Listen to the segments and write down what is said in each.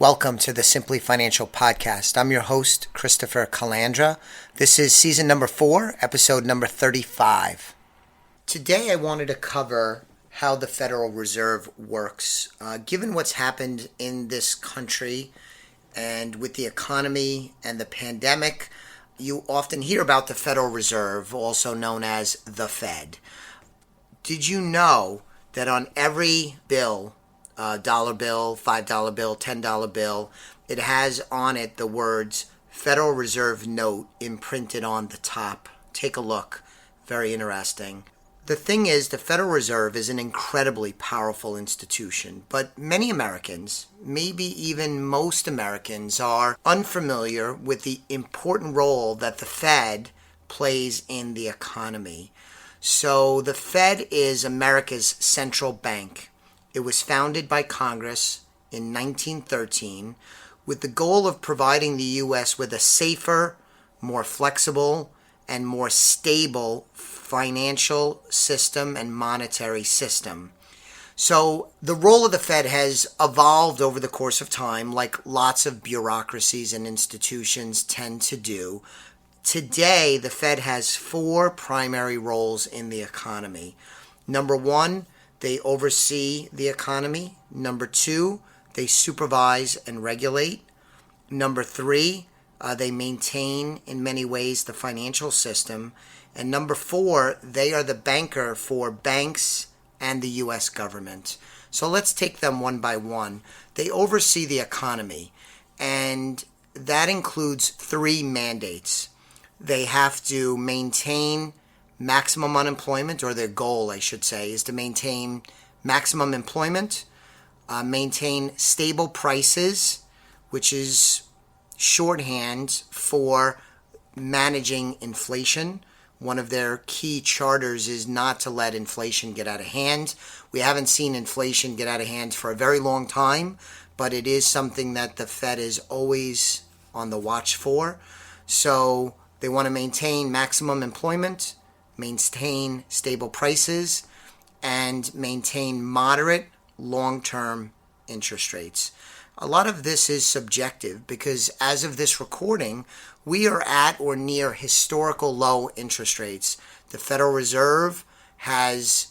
Welcome to the Simply Financial Podcast. I'm your host, Christopher Calandra. This is season number 4, episode number 35. Today I wanted to cover how the Federal Reserve works. Given what's happened in this country and with the economy and the pandemic, you often hear about the Federal Reserve, also known as the Fed. Did you know that on every bill, dollar bill, $5 bill, $10 bill, it has on it the words Federal Reserve Note imprinted on the top? Take a look. Very interesting. The thing is, the Federal Reserve is an incredibly powerful institution, but many Americans, maybe even most Americans, are unfamiliar with the important role that the Fed plays in the economy. So the Fed is America's central bank. It was founded by Congress in 1913 with the goal of providing the U.S. with a safer, more flexible, and more stable financial system and monetary system. So the role of the Fed has evolved over the course of time, like lots of bureaucracies and institutions tend to do. Today, the Fed has 4 primary roles in the economy. Number 1, they oversee the economy. Number 2, they supervise and regulate. Number 3, they maintain in many ways the financial system. And number 4, they are the banker for banks and the U.S. government. So let's take them one by one. They oversee the economy, and that includes 3 mandates. They have to maintain maximum unemployment, or their goal, I should say, is to maintain maximum employment, maintain stable prices, which is shorthand for managing inflation. One of their key charters is not to let inflation get out of hand. We haven't seen inflation get out of hand for a very long time, but it is something that the Fed is always on the watch for. So they want to maintain maximum employment, maintain stable prices, and maintain moderate long-term interest rates. A lot of this is subjective because as of this recording, we are at or near historical low interest rates. The Federal Reserve has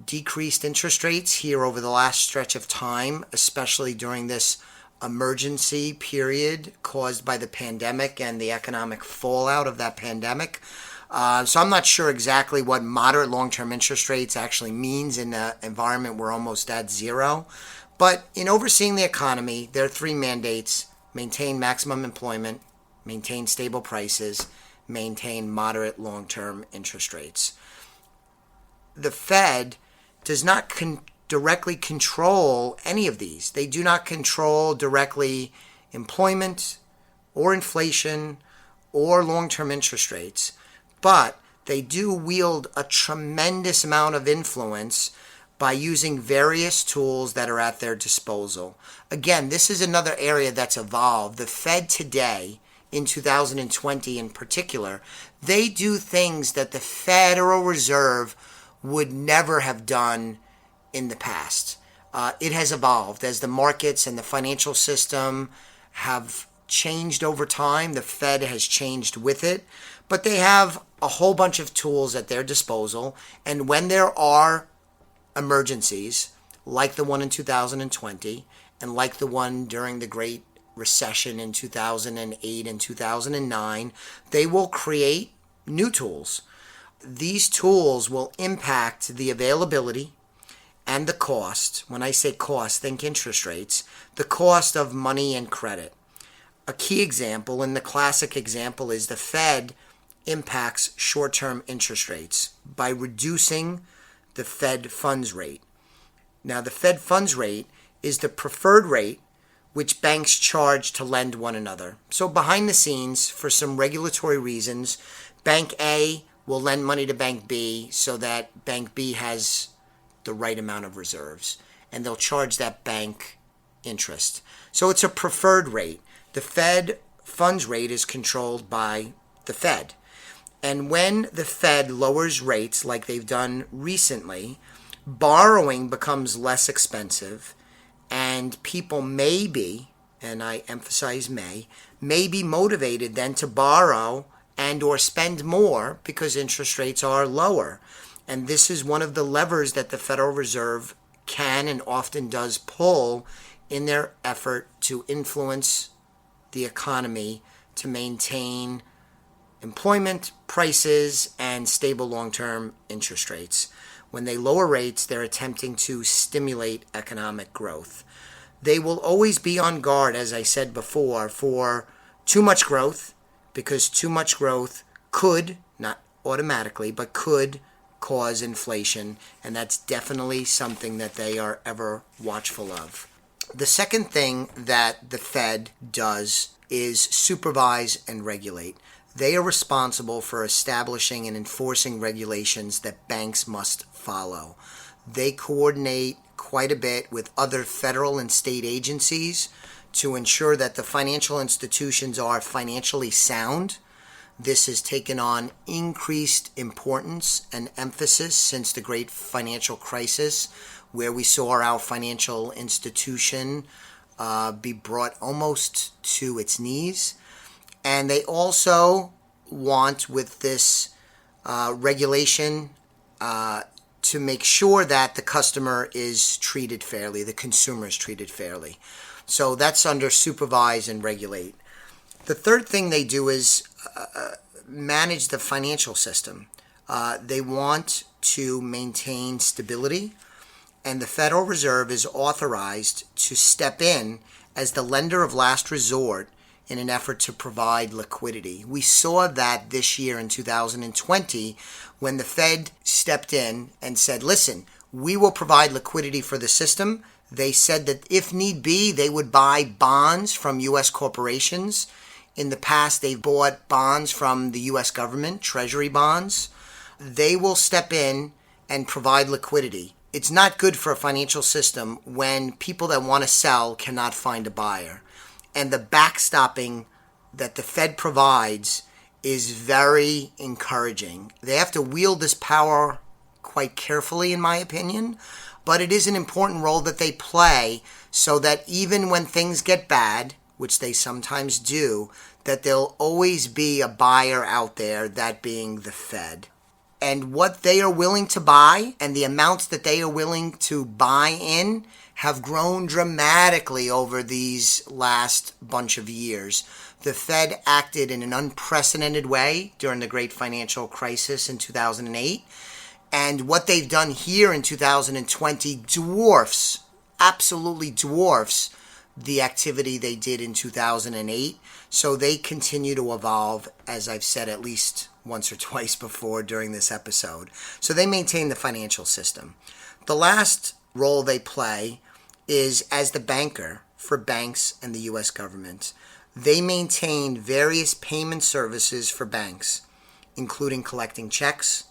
decreased interest rates here over the last stretch of time, especially during this emergency period caused by the pandemic and the economic fallout of that pandemic. So I'm not sure exactly what moderate long-term interest rates actually means in an environment we're almost at zero. But in overseeing the economy, there are 3 mandates: maintain maximum employment, maintain stable prices, maintain moderate long-term interest rates. The Fed does not directly control any of these. They do not control directly employment or inflation or long-term interest rates, but they do wield a tremendous amount of influence by using various tools that are at their disposal. Again, this is another area that's evolved. The Fed today, in 2020 in particular, they do things that the Federal Reserve would never have done in the past. It has evolved as the markets and the financial system have changed over time. The Fed has changed with it, but they have a whole bunch of tools at their disposal. And when there are emergencies, like the one in 2020 and like the one during the Great Recession in 2008 and 2009, they will create new tools. These tools will impact the availability and the cost. When I say cost, think interest rates, the cost of money and credit. A key example, and the classic example, is the Fed impacts short-term interest rates by reducing the Fed funds rate. Now, the Fed funds rate is the preferred rate which banks charge to lend one another. So behind the scenes, for some regulatory reasons, Bank A will lend money to Bank B so that Bank B has the right amount of reserves, and they'll charge that bank interest. So it's a preferred rate. The Fed funds rate is controlled by the Fed. And when the Fed lowers rates like they've done recently, borrowing becomes less expensive and And people may be, and I emphasize may be motivated then to borrow and or spend more because interest rates are lower. And this is one of the levers that the Federal Reserve can and often does pull in their effort to influence the economy to maintain employment, prices, and stable long-term interest rates. When they lower rates, they're attempting to stimulate economic growth. They will always be on guard, as I said before, for too much growth, because too much growth could, not automatically, but could cause inflation, and that's definitely something that they are ever watchful of. The second thing that the Fed does is supervise and regulate. They are responsible for establishing and enforcing regulations that banks must follow. They coordinate quite a bit with other federal and state agencies to ensure that the financial institutions are financially sound. This has taken on increased importance and emphasis since the great financial crisis, where we saw our financial institution be brought almost to its knees. And they also want, with this regulation, to make sure that the customer is treated fairly, the consumer is treated fairly. So that's under supervise and regulate. The third thing they do is manage the financial system. They want to maintain stability, and the Federal Reserve is authorized to step in as the lender of last resort in an effort to provide liquidity. We saw that this year in 2020 when the Fed stepped in and said, listen, we will provide liquidity for the system. They said that if need be, they would buy bonds from U.S. corporations. In the past, they've bought bonds from the U.S. government, treasury bonds. They will step in and provide liquidity. It's not good for a financial system when people that want to sell cannot find a buyer. And the backstopping that the Fed provides is very encouraging. They have to wield this power quite carefully, in my opinion, but it is an important role that they play so that even when things get bad, which they sometimes do, that there'll always be a buyer out there, that being the Fed. And what they are willing to buy and the amounts that they are willing to buy in have grown dramatically over these last bunch of years. The Fed acted in an unprecedented way during the great financial crisis in 2008. And what they've done here in 2020 absolutely dwarfs the activity they did in 2008. So they continue to evolve, as I've said at least once or twice before during this episode. So they maintain the financial system. The last role they play is as the banker for banks and the U.S. government. They maintain various payment services for banks, including collecting checks,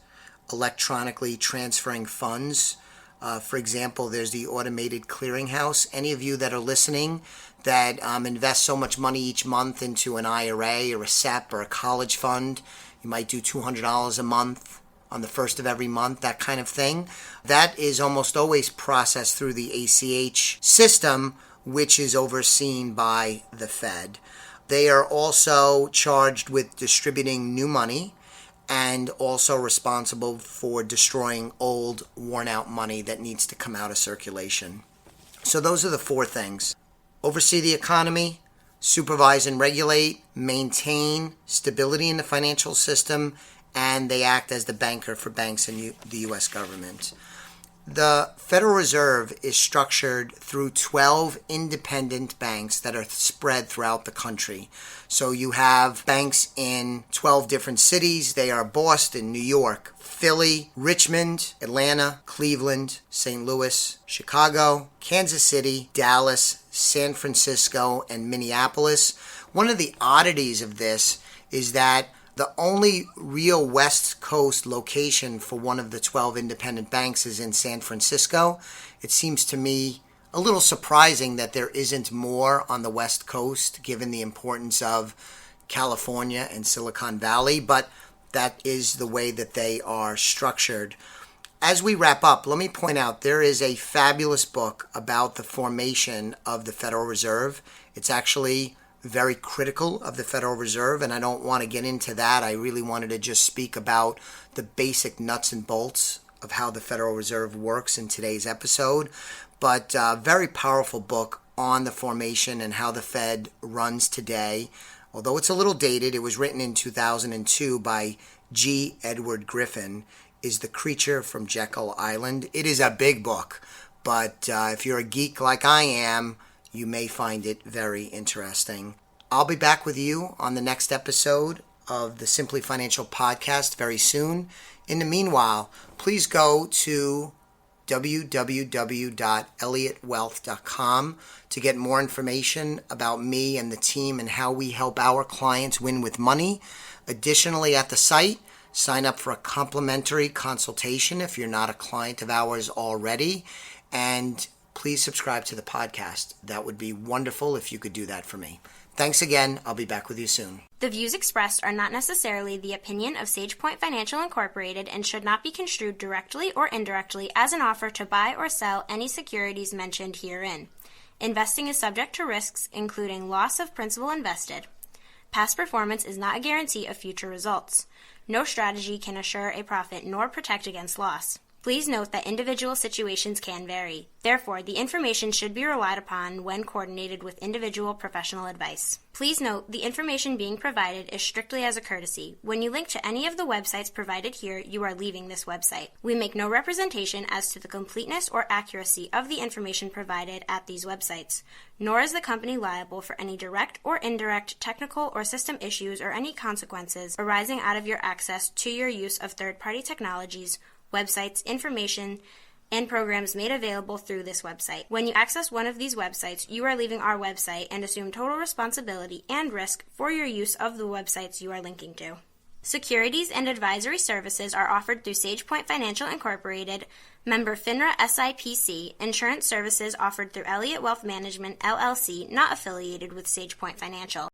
electronically transferring funds. For example, there's the automated clearinghouse. Any of you that are listening that invest so much money each month into an IRA or a SEP or a college fund, you might do $200 a month on the first of every month, that kind of thing. That is almost always processed through the ACH system, which is overseen by the Fed. They are also charged with distributing new money and also responsible for destroying old, worn-out money that needs to come out of circulation. So those are the four things. Oversee the economy, supervise and regulate, maintain stability in the financial system, and they act as the banker for banks and the U.S. government. The Federal Reserve is structured through 12 independent banks that are spread throughout the country. So you have banks in 12 different cities. They are Boston, New York, Philly, Richmond, Atlanta, Cleveland, St. Louis, Chicago, Kansas City, Dallas, San Francisco, and Minneapolis. One of the oddities of this is that the only real West Coast location for one of the 12 independent banks is in San Francisco. It seems to me a little surprising that there isn't more on the West Coast, given the importance of California and Silicon Valley, but that is the way that they are structured. As we wrap up, let me point out there is a fabulous book about the formation of the Federal Reserve. It's actually very critical of the Federal Reserve, and I don't want to get into that. I really wanted to just speak about the basic nuts and bolts of how the Federal Reserve works in today's episode. But very powerful book on the formation and how the Fed runs today. Although it's a little dated, it was written in 2002 by G. Edward Griffin, is The Creature from Jekyll Island. It is a big book, but if you're a geek like I am, you may find it very interesting. I'll be back with you on the next episode of the Simply Financial podcast very soon. In the meanwhile, please go to www.elliottwealth.com to get more information about me and the team and how we help our clients win with money. Additionally, at the site, sign up for a complimentary consultation if you're not a client of ours already. And please subscribe to the podcast. That would be wonderful if you could do that for me. Thanks again. I'll be back with you soon. The views expressed are not necessarily the opinion of SagePoint Financial Incorporated and should not be construed directly or indirectly as an offer to buy or sell any securities mentioned herein. Investing is subject to risks, including loss of principal invested. Past performance is not a guarantee of future results. No strategy can assure a profit nor protect against loss. Please note that individual situations can vary. Therefore, the information should be relied upon when coordinated with individual professional advice. Please note, the information being provided is strictly as a courtesy. When you link to any of the websites provided here, you are leaving this website. We make no representation as to the completeness or accuracy of the information provided at these websites, nor is the company liable for any direct or indirect technical or system issues or any consequences arising out of your access to your use of third-party technologies, websites, information, and programs made available through this website. When you access one of these websites, you are leaving our website and assume total responsibility and risk for your use of the websites you are linking to. Securities and advisory services are offered through SagePoint Financial Incorporated, member FINRA SIPC. Insurance services offered through Elliott Wealth Management, LLC, not affiliated with SagePoint Financial.